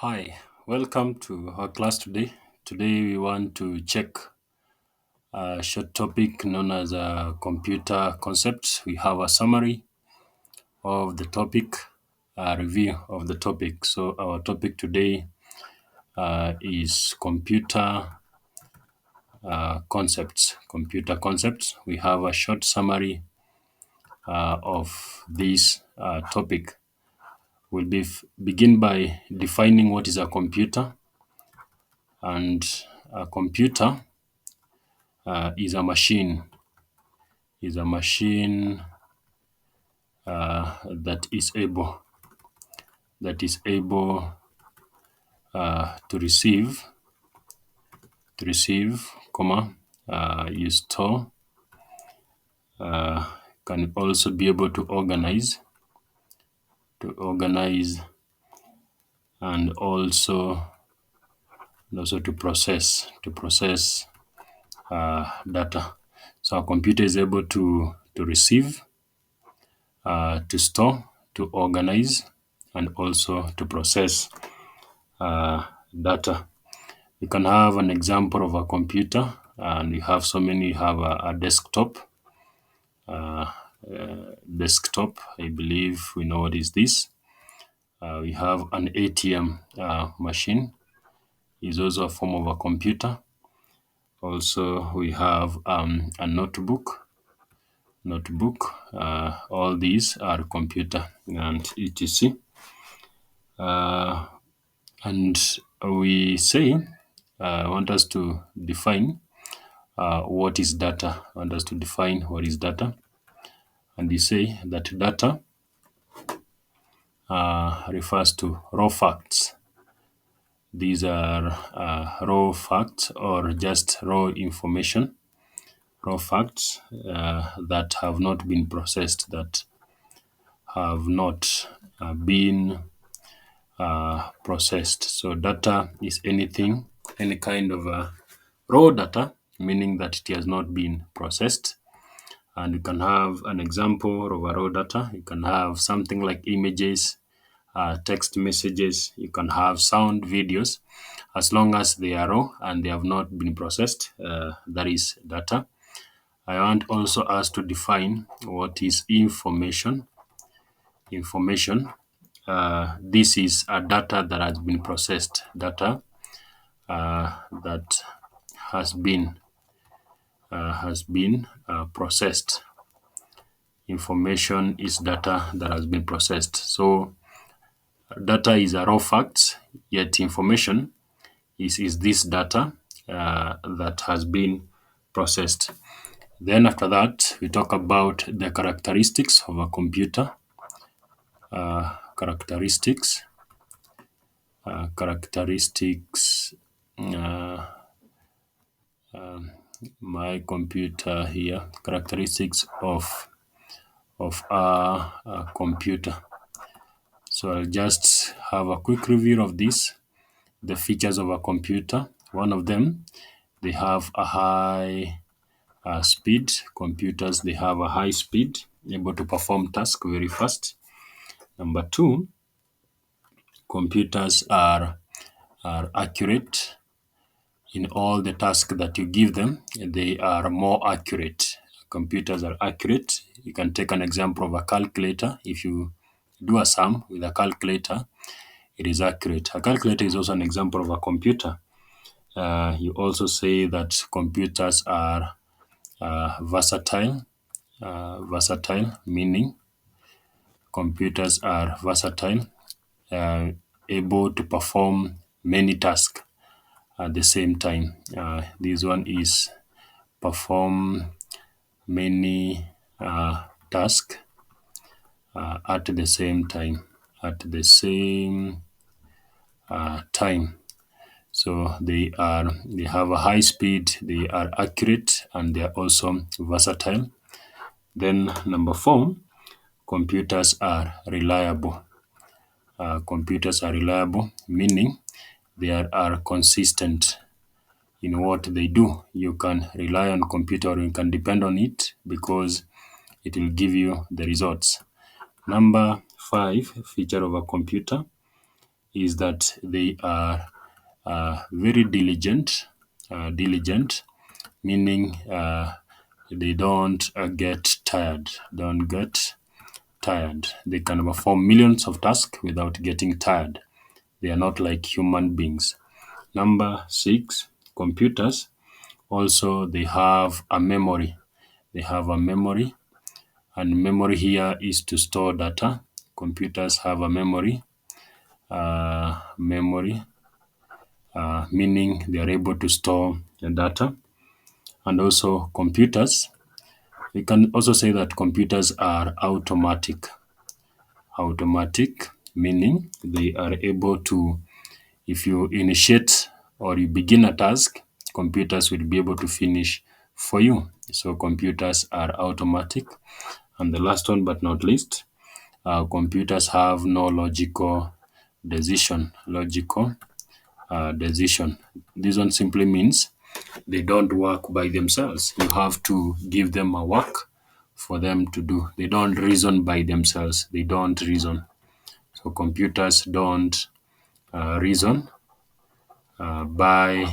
Hi, welcome to our class today. Today we want to check a short topic known as computer concepts. We have a summary of the topic, a review of the topic. So our topic today is computer concepts. Computer concepts. We have a short summary of this topic. Begin by defining what is a computer, and a computer is a machine that is able to receive, you store, can also be able to organize, and also to process data. So a computer is able to receive, to store, to organize, and also to process data. You can have an example of a computer, and we have so many. You have a desktop. Desktop, I believe we know what is this. We have an ATM machine, is also a form of a computer. Also, we have a notebook. All these are computer and etc. And we say, want us to define what is data. Want us to define what is data, and we say that data refers to raw facts. These are raw facts, or just raw information, raw facts that have not been processed, that have not been processed. So data is anything, any kind of raw data, meaning that it has not been processed. And you can have an example of a raw data. You can have something like images, text messages. You can have sound, videos. As long as they are raw and they have not been processed, that is data. I want also us to define what is information. Information. This is a data that has been processed. Data that has been processed. Information is data that has been processed. So data is a raw fact, yet information is this data that has been processed. Then after that, we talk about the characteristics of a computer. Characteristics. Uh, my computer here. Characteristics of a computer. So I'll just have a quick review of this. The features of a computer. One of them, they have a high speed. Computers, they have a high speed, able to perform tasks very fast. Number two, computers are accurate in all the tasks that you give them. They are more accurate. Computers are accurate. You can take an example of a calculator. If you do a sum with a calculator, it is accurate. A calculator is also an example of a computer. You also say that computers are versatile. Versatile, meaning computers are versatile, uh, able to perform many tasks at the same time. This one is perform many tasks at the same time. At the same time. So they have a high speed, they are accurate, and they are also versatile. Then number four, computers are reliable. Computers are reliable, meaning they are consistent in what they do. You can rely on computer, or you can depend on it, because it will give you the results. Number five feature of a computer is that they are very diligent, meaning they don't get tired. They can perform millions of tasks without getting tired. They are not like human beings. Number six, computers also they have a memory. They have a memory, and memory here is to store data. Computers have a memory, meaning they are able to store the data. And also computers, we can also say that computers are automatic, meaning they are able to, if you initiate or you begin a task, computers will be able to finish for you. So computers are automatic. And the last one but not least, computers have no logical decision. This one simply means they don't work by themselves. You have to give them a work for them to do. They don't reason by themselves. They don't reason. So computers don't reason by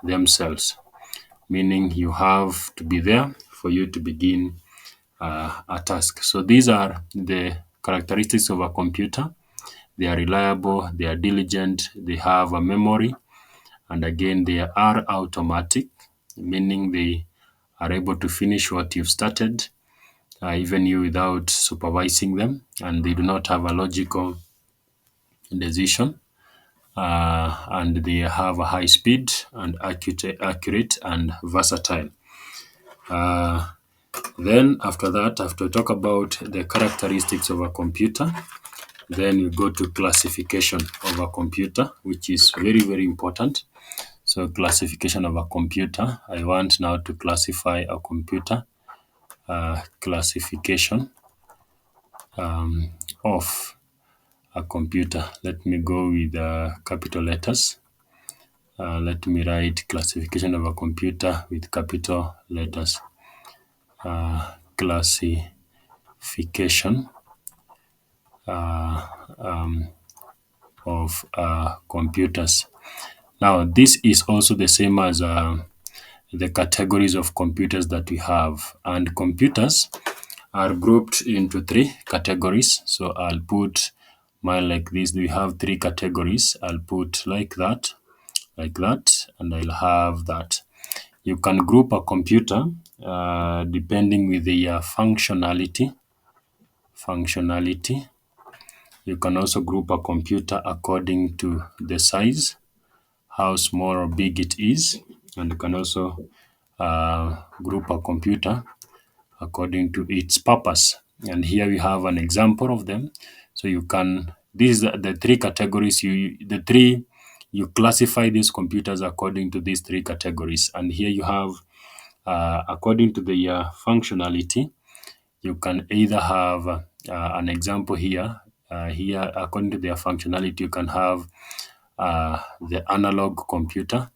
themselves, meaning you have to be there for you to begin a task. So these are the characteristics of a computer. They are reliable, they are diligent, they have a memory, and again, they are automatic, meaning they are able to finish what you've started, even you without supervising them, and they do not have a logical decision. And they have a high speed and accurate and versatile. Then after that, after we talk about the characteristics of a computer, then we go to classification of a computer, which is very, very important. So classification of a computer. I want now to classify a computer. Classification of a computer. Let me go with capital letters. Let me write classification of a computer with capital letters. Classification of computers. Now, this is also the same as the categories of computers that we have. And computers are grouped into three categories. So I'll put mine like this. We have three categories. I'll put like that, and I'll have that. You can group a computer depending with the functionality. You can also group a computer according to the size, how small or big it is, and you can also group a computer according to its purpose. And here we have an example of them. So you can, these are the three categories, you classify these computers according to these three categories. And here you have, according to the functionality, you can either have an example here. Here, according to their functionality, you can have the analog computer,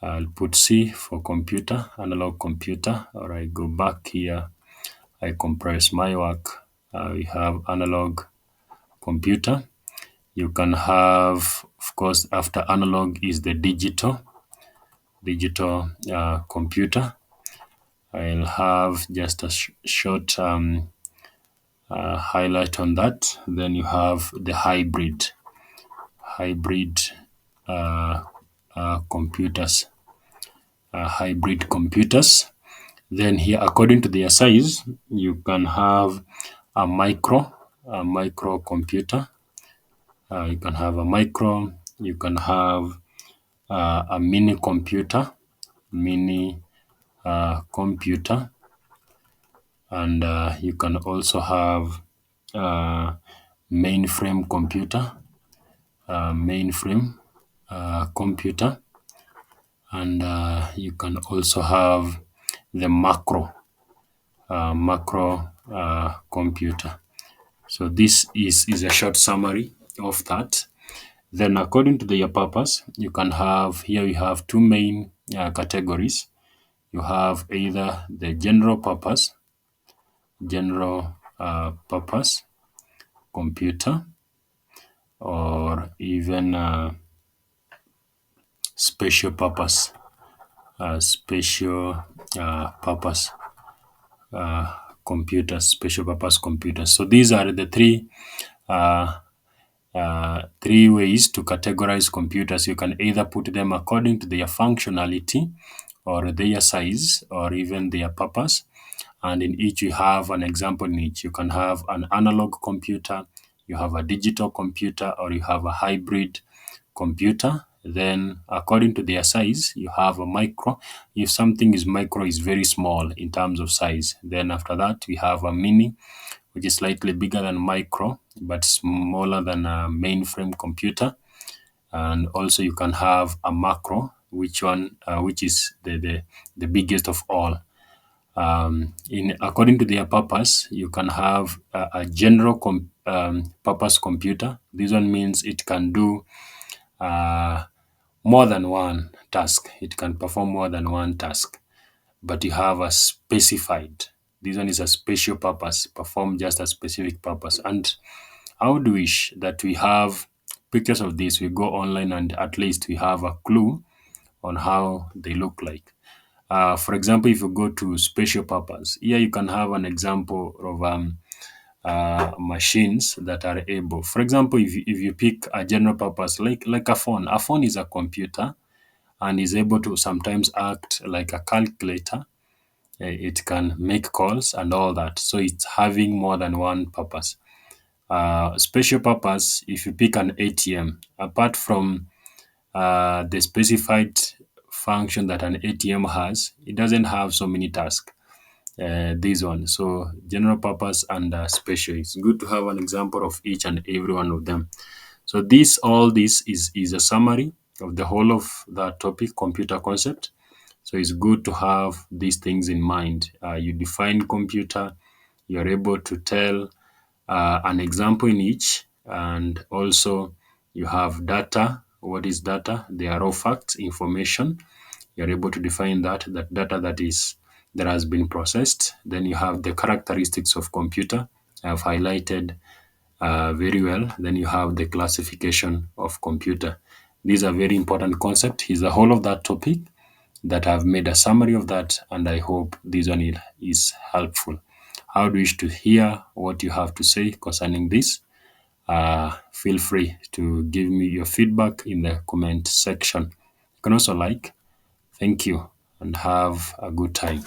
I'll put C for computer, analog computer, or I go back here, I compress my work. We have analog computer. You can have, of course, after analog is the digital computer. I'll have just a short highlight on that. Then you have the hybrid computers. Hybrid computers. Then here, according to their size, you can have a micro computer. You can have a micro. You can have a mini computer, and you can also have mainframe computer, and you can also have the macro computer. So this is a short summary of that. Then according to their purpose, you can have, here we have two main categories. You have either the general purpose purpose computer, or even special purpose, special purpose computers, special purpose computers. So these are the uh, three ways to categorize computers. You can either put them according to their functionality or their size or even their purpose. And in each, you have an example in each. You can have an analog computer, you have a digital computer, or you have a hybrid computer. Then according to their size, you have a micro. If something is micro, is very small in terms of size. Then after that, we have a mini, which is slightly bigger than micro, but smaller than a mainframe computer. And also you can have a macro, which is the biggest of all. In according to their purpose, you can have a general purpose computer. This one means it can do uh, more than one task. It can perform more than one task, but you have a specified. This one is a special purpose, perform just a specific purpose. And I would wish that we have pictures of this. We go online and at least we have a clue on how they look like. For example, if you go to special purpose, here you can have an example of machines that are able. For example, if you pick a general purpose, like a phone is a computer and is able to sometimes act like a calculator. It can make calls and all that. So it's having more than one purpose. Special purpose, if you pick an ATM, apart from the specified function that an ATM has, it doesn't have so many tasks. This one. So general purpose and special. It's good to have an example of each and every one of them. So all this is a summary of the whole of the topic, computer concept. So it's good to have these things in mind. You define computer, you're able to tell an example in each, and also you have data. What is data? They are raw facts, information. You're able to define that data that has been processed. Then you have the characteristics of computer. I've highlighted very well. Then you have the classification of computer. These are very important concepts. Is the whole of that topic that I've made a summary of that, and I hope this one is helpful. I would wish to hear what you have to say concerning this. Feel free to give me your feedback in the comment section. You can also like. Thank you and have a good time.